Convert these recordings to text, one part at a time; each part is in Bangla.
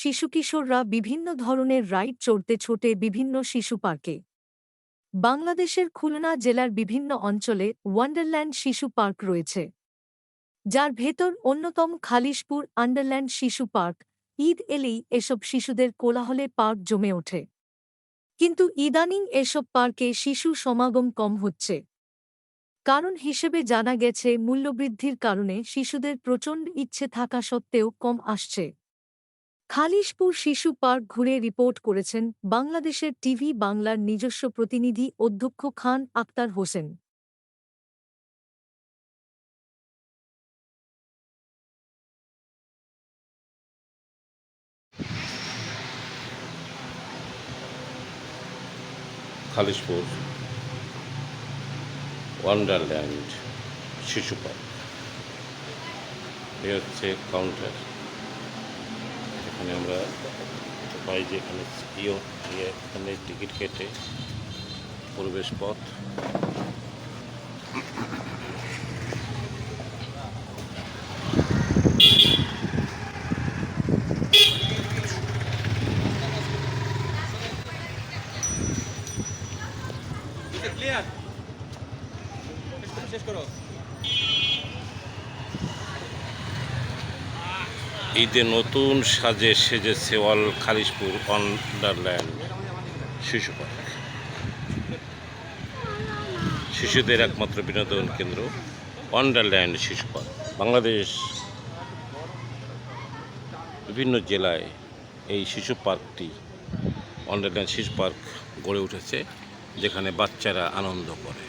শিশু কিশোররা বিভিন্ন ধরনের রাইড চড়তে ছোটে বিভিন্ন শিশু পার্কে। বাংলাদেশের খুলনা জেলার বিভিন্ন অঞ্চলে ওয়ান্ডারল্যান্ড শিশু পার্ক রয়েছে, যার ভেতর অন্যতম খালিশপুর আন্ডারল্যান্ড শিশু পার্ক। ঈদ এলেই এসব শিশুদের কোলাহলে পার্ক জমে ওঠে, কিন্তু ইদানিং এসব পার্কে শিশু সমাগম কম হচ্ছে। কারণ হিসেবে জানা গেছে মূল্যবৃদ্ধির কারণে শিশুদের প্রচণ্ড ইচ্ছে থাকা সত্ত্বেও কম আসছে। খালিশপুর শিশু পার্ক ঘুরে রিপোর্ট করেছেন বাংলাদেশের টিভি বাংলার নিজস্ব প্রতিনিধি অধ্যক্ষ খান আক্তার হোসেন। খালিশপুর ওয়ান্ডারল্যান্ড শিশু পার্ক, এ হচ্ছে কাউন্টার। এখানে আমরা পাই যে এখানে এখানে টিকিট কেটে প্রবেশ পথ। ঈদে নতুন সাজে সেজেছে খালিশপুর ওয়ান্ডারল্যান্ড শিশু পার্ক। শিশুদের একমাত্র বিনোদন কেন্দ্র ওয়ান্ডারল্যান্ড শিশু পার্ক। বাংলাদেশ বিভিন্ন জেলায় এই শিশু পার্কটি ওয়ান্ডারল্যান্ড শিশু পার্ক গড়ে উঠেছে, যেখানে বাচ্চারা আনন্দ করে।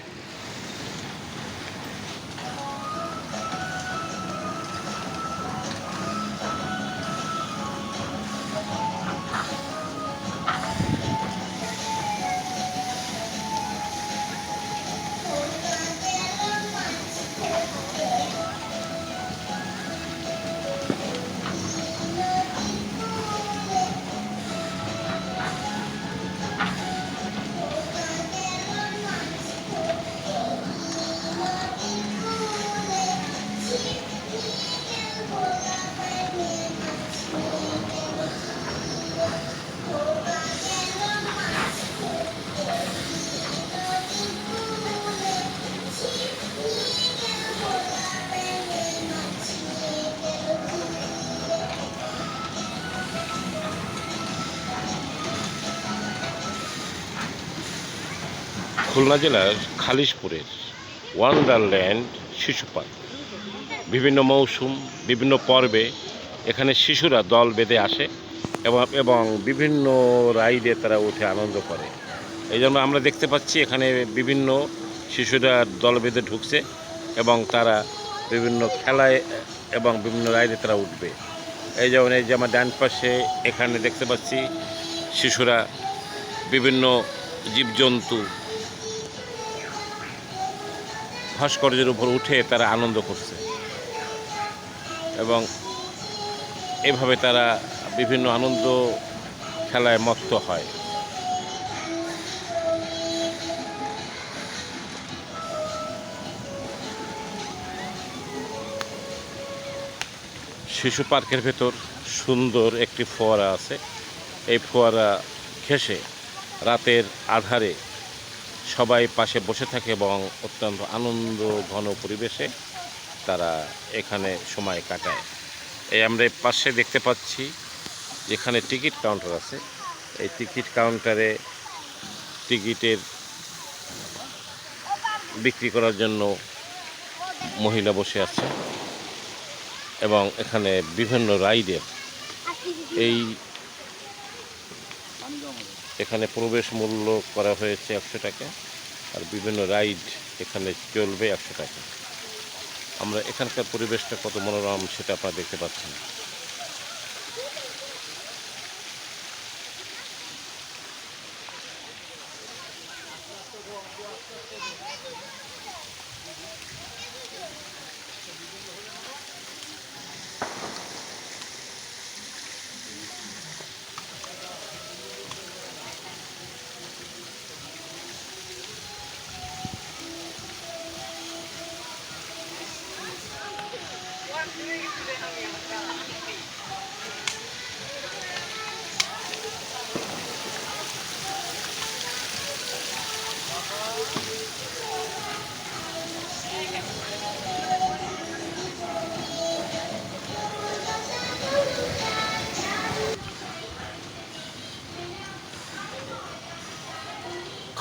খুলনা জেলার খালিশপুরের ওয়ান্ডারল্যান্ড শিশু পার্ক বিভিন্ন মৌসুম, বিভিন্ন পর্বে এখানে শিশুরা দল বেঁধে আসে এবং বিভিন্ন রাইডে তারা উঠে আনন্দ করে। এই জন্য আমরা দেখতে পাচ্ছি এখানে বিভিন্ন শিশুরা দল বেঁধে ঢুকছে এবং তারা বিভিন্ন খেলায় এবং বিভিন্ন রাইডে তারা উঠবে। এই যেমন এই যে আমার ডান পাশে এখানে দেখতে পাচ্ছি শিশুরা বিভিন্ন জীবজন্তু ভাস্কর্যের উপর উঠে তারা আনন্দ করছে এবং এভাবে তারা বিভিন্ন আনন্দ খেলায় মত্ত হয়। শিশু পার্কের ভেতর সুন্দর একটি ফোয়ারা আছে। এই ফোয়ারা ঘেঁষে রাতের আধারে সবাই পাশে বসে থাকে এবং অত্যন্ত আনন্দ ঘন পরিবেশে তারা এখানে সময় কাটায়। এই আমরা পাশে দেখতে পাচ্ছি যেখানে টিকিট কাউন্টার আছে। এই টিকিট কাউন্টারে টিকিটের বিক্রি করার জন্য মহিলা বসে আছে এবং এখানে বিভিন্ন রাইডের এখানে প্রবেশ মূল্য করা হয়েছে 100 টাকা, আর বিভিন্ন রাইড এখানে চলবে 100 টাকা। আমরা এখানকার পরিবেশটা কত মনোরম সেটা আপনারা দেখতে পাচ্ছেন।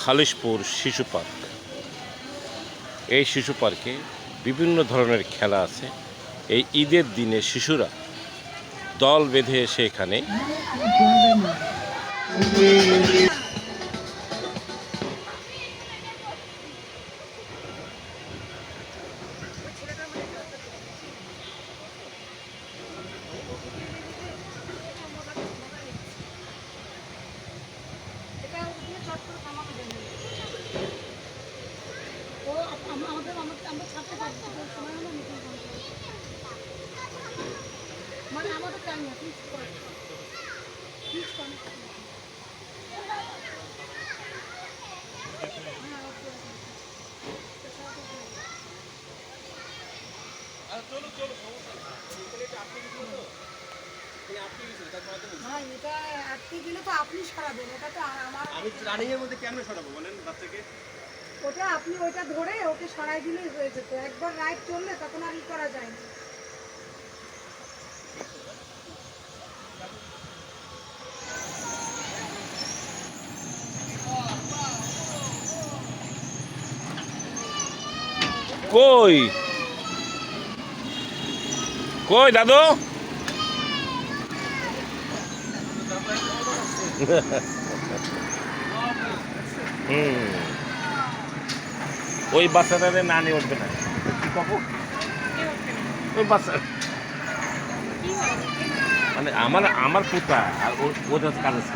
খালিশপুর শিশু পার্ক। এই শিশু পার্কে বিভিন্ন ধরনের খেলা আছে। এই ঈদের দিনে শিশুরা দল বেঁধে এসে এখানে এটা আটকে গেলে তো আপনি সরাবেন, এটা তো আমার আমি রানিং এর মধ্যে কেমনে সরাবো বলেন বাচ্চাকে? ওটা আপনি ওইটা ধরে ওকে সরাই দিলেই হয়ে যেত। একবার রাইট চললে তখন আর ই করা যায় না। কই কই দাদু? ওই বাচ্চাটারে না নিয়ে উঠবে না। ওই বাচ্চা মানে আমার পুতা আর ওদের কাজ আছে।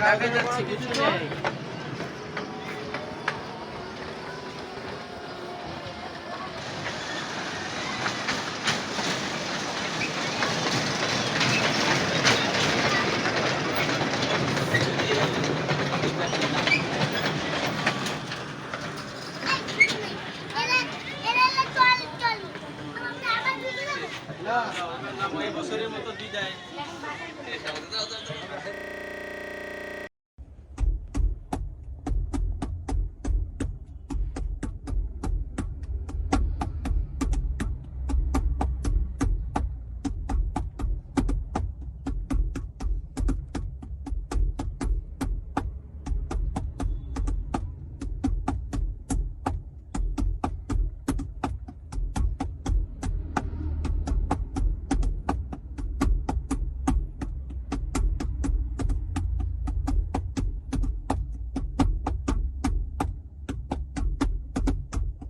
ঢাকায় যাচ্ছে কিছু নেই।